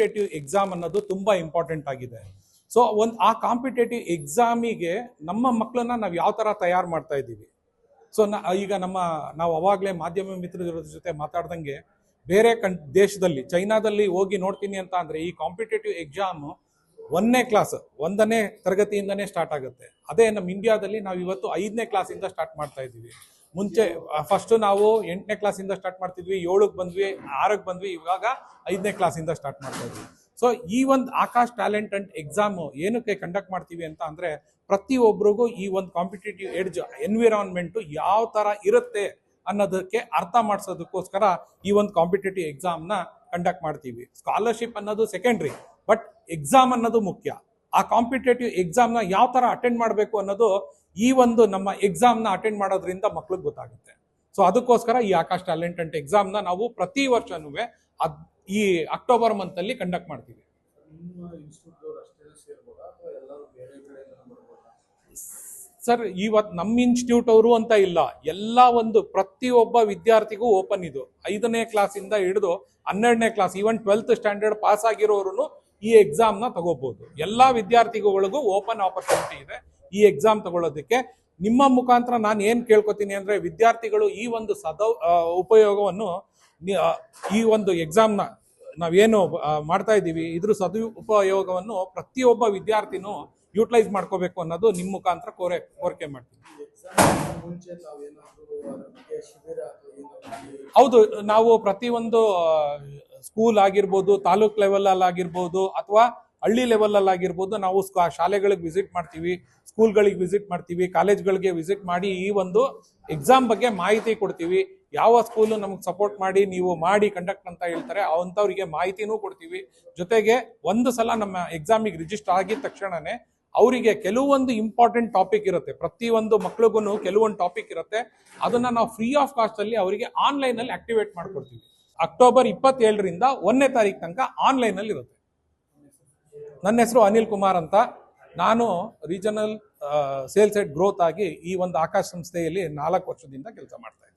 Competitive exam ಅನ್ನೋದು ತುಂಬಾ important ಆಗಿದೆ. ಸೊ ಆ ಕಾಂಪಿಟೇಟಿವ್ ಎಕ್ಸಾಮಿಗೆ ನಮ್ಮ ಮಕ್ಕಳನ್ನ ನಾವು ಯಾವ ತರ ತಯಾರು ಮಾಡ್ತಾ ಇದ್ದೀವಿ. ಸೊ ಈಗ ನಾವು ಅವಾಗಲೇ ಮಾಧ್ಯಮ ಮಿತ್ರರ ಜೊತೆ ಮಾತಾಡ್ದಂಗೆ ಬೇರೆ ದೇಶದಲ್ಲಿ ಚೈನಾದಲ್ಲಿ ಹೋಗಿ ನೋಡ್ತೀನಿ ಅಂತ ಅಂದ್ರೆ ಈ ಕಾಂಪಿಟೇಟಿವ್ ಎಕ್ಸಾಮ್ 1ನೇ ತರಗತಿಯಿಂದನೇ ಸ್ಟಾರ್ಟ್ ಆಗುತ್ತೆ. ಅದೇ ನಮ್ಮ ಇಂಡಿಯಾದಲ್ಲಿ ನಾವು ಇವತ್ತು 5ನೇ ಕ್ಲಾಸಿಂದ ಸ್ಟಾರ್ಟ್ ಮಾಡ್ತಾ ಇದ್ದೀವಿ. ಮುಂಚೆ ಫಸ್ಟ್ ನಾವು 8ನೇ ಕ್ಲಾಸಿಂದ ಸ್ಟಾರ್ಟ್ ಮಾಡ್ತಿದ್ವಿ, 7ಕ್ಕೆ ಬಂದ್ವಿ, 6ಕ್ಕೆ ಬಂದ್ವಿ, ಇವಾಗ 5ನೇ ಕ್ಲಾಸಿಂದ ಸ್ಟಾರ್ಟ್ ಮಾಡ್ತಾ ಇದ್ವಿ. ಸೊ ಈ ಒಂದು ಆಕಾಶ್ ಟ್ಯಾಲೆಂಟ್ ಅಂಡ್ ಎಕ್ಸಾಮ್ ಏನಕ್ಕೆ ಕಂಡಕ್ಟ್ ಮಾಡ್ತೀವಿ ಅಂತ ಅಂದ್ರೆ ಪ್ರತಿಯೊಬ್ಬರಿಗೂ ಈ ಒಂದು ಕಾಂಪಿಟೇಟಿವ್ ಎಡ್ಜ್ ಎನ್ವಿರಾನ್ಮೆಂಟ್ ಯಾವ ತರ ಇರುತ್ತೆ ಅನ್ನೋದಕ್ಕೆ ಅರ್ಥ ಮಾಡಿಸೋದಕ್ಕೋಸ್ಕರ ಈ ಒಂದು ಕಾಂಪಿಟೇಟಿವ್ ಎಕ್ಸಾಮ್ನ ಕಂಡಕ್ಟ್ ಮಾಡ್ತೀವಿ. ಸ್ಕಾಲರ್ಶಿಪ್ ಅನ್ನೋದು ಸೆಕೆಂಡ್ರಿ, ಬಟ್ ಎಕ್ಸಾಮ್ ಅನ್ನೋದು ಮುಖ್ಯ. ಆ ಕಾಂಪಿಟೇಟಿವ್ ಎಕ್ಸಾಮ್ನ ಯಾವ ತರ ಅಟೆಂಡ್ ಮಾಡಬೇಕು ಅನ್ನೋದು ಈ ಒಂದು ನಮ್ಮ ಎಕ್ಸಾಮ್ನ ಅಟೆಂಡ್ ಮಾಡೋದ್ರಿಂದ ಮಕ್ಳಿಗೆ ಗೊತ್ತಾಗುತ್ತೆ. ಸೊ ಅದಕ್ಕೋಸ್ಕರ ಈ ಆಕಾಶ್ ಟ್ಯಾಲೆಂಟ್ ಅಂಡ್ ಎಕ್ಸಾಮ್ನ ನಾವು ಪ್ರತಿ ವರ್ಷನೂ ಈ ಅಕ್ಟೋಬರ್ ಮಂತ್ ಅಲ್ಲಿ ಕಂಡಕ್ಟ್ ಮಾಡ್ತೀವಿ. ಸರ್, ಇವತ್ತು ನಮ್ಮ ಇನ್ಸ್ಟಿಟ್ಯೂಟ್ ಅವರು ಅಂತ ಇಲ್ಲ, ಎಲ್ಲ ಒಂದು ಪ್ರತಿಯೊಬ್ಬ ವಿದ್ಯಾರ್ಥಿಗೂ ಓಪನ್ ಇದು. 5ನೇ ಕ್ಲಾಸಿಂದ ಹಿಡಿದು 12ನೇ class, even 12th standard pass ಆಗಿರೋರು ಈ ಎಕ್ಸಾಮ್ನ ತಗೋಬಹುದು. ಎಲ್ಲಾ ವಿದ್ಯಾರ್ಥಿಗಳಿಗೂ ಓಪನ್ ಆಪರ್ಚುನಿಟಿ ಇದೆ ಈ ಎಕ್ಸಾಮ್ ತಗೊಳ್ಳೋದಕ್ಕೆ. ನಿಮ್ಮ ಮುಖಾಂತರ ನಾನು ಏನ್ ಕೇಳ್ಕೊತೀನಿ ಅಂದ್ರೆ ವಿದ್ಯಾರ್ಥಿಗಳು ಈ ಒಂದು ಉಪಯೋಗವನ್ನು ಈ ಒಂದು ಎಕ್ಸಾಮ್ನ ನಾವೇನು ಮಾಡ್ತಾ ಇದ್ದೀವಿ ಇದ್ರ ಸದುಪಯೋಗವನ್ನು ಪ್ರತಿಯೊಬ್ಬ ವಿದ್ಯಾರ್ಥಿನೂ ಯೂಟಿಲೈಸ್ ಮಾಡ್ಕೋಬೇಕು ಅನ್ನೋದು ನಿಮ್ಮ ಮುಖಾಂತರ ಕೋರಿಕೆ ಮಾಡ್ತೀನಿ. ಹೌದು, ನಾವು ಪ್ರತಿಯೊಂದು ಸ್ಕೂಲ್ ಆಗಿರ್ಬೋದು, ತಾಲೂಕ್ ಲೆವೆಲ್ ಅಲ್ಲಿ ಆಗಿರ್ಬೋದು, ಅಥವಾ ಹಳ್ಳಿ ಲೆವೆಲ್ ಅಲ್ಲಿ ಆಗಿರ್ಬೋದು, ನಾವು ಶಾಲೆಗಳಿಗೆ ವಿಸಿಟ್ ಮಾಡ್ತೀವಿ, ಸ್ಕೂಲ್ಗಳಿಗೆ ವಿಸಿಟ್ ಮಾಡ್ತೀವಿ, ಕಾಲೇಜ್ಗಳಿಗೆ ವಿಸಿಟ್ ಮಾಡಿ ಈ ಒಂದು ಎಕ್ಸಾಮ್ ಬಗ್ಗೆ ಮಾಹಿತಿ ಕೊಡ್ತೀವಿ. ಯಾವ ಸ್ಕೂಲು ನಮ್ಗೆ ಸಪೋರ್ಟ್ ಮಾಡಿ ನೀವು ಮಾಡಿ ಕಂಡಕ್ಟ್ ಅಂತ ಹೇಳ್ತಾರೆ ಅಂಥವ್ರಿಗೆ ಮಾಹಿತಿನೂ ಕೊಡ್ತೀವಿ. ಜೊತೆಗೆ ಒಂದು ಸಲ ನಮ್ಮ ಎಕ್ಸಾಮಿಗೆ ರಿಜಿಸ್ಟರ್ ಆಗಿದ ತಕ್ಷಣನೇ ಅವರಿಗೆ ಕೆಲವೊಂದು ಇಂಪಾರ್ಟೆಂಟ್ ಟಾಪಿಕ್ ಇರುತ್ತೆ, ಪ್ರತಿಯೊಂದು ಮಕ್ಳಿಗೂ ಕೆಲವೊಂದು ಟಾಪಿಕ್ ಇರುತ್ತೆ, ಅದನ್ನ ನಾವು ಫ್ರೀ ಆಫ್ ಕಾಸ್ಟ್ ಅಲ್ಲಿ ಅವರಿಗೆ ಆನ್ಲೈನ್ ಅಲ್ಲಿ ಆಕ್ಟಿವೇಟ್ ಮಾಡ್ಕೊಡ್ತೀವಿ. ಅಕ್ಟೋಬರ್ 27ರಿಂದ 1ನೇ ತಾರೀಕು ತನಕ ಆನ್ಲೈನ್ ಅಲ್ಲಿ ಇರುತ್ತೆ. ನನ್ನ ಹೆಸರು ಅನಿಲ್ ಕುಮಾರ್ ಅಂತ. ನಾನು ರೀಜನಲ್ ಸೇಲ್ಸ್ ಹೆಡ್ ಗ್ರೋತ್ ಆಗಿ ಈ ಒಂದು ಆಕಾಶ್ ಸಂಸ್ಥೆಯಲ್ಲಿ 4 ವರ್ಷದಿಂದ ಕೆಲಸ ಮಾಡ್ತಾ ಇದ್ದೀನಿ.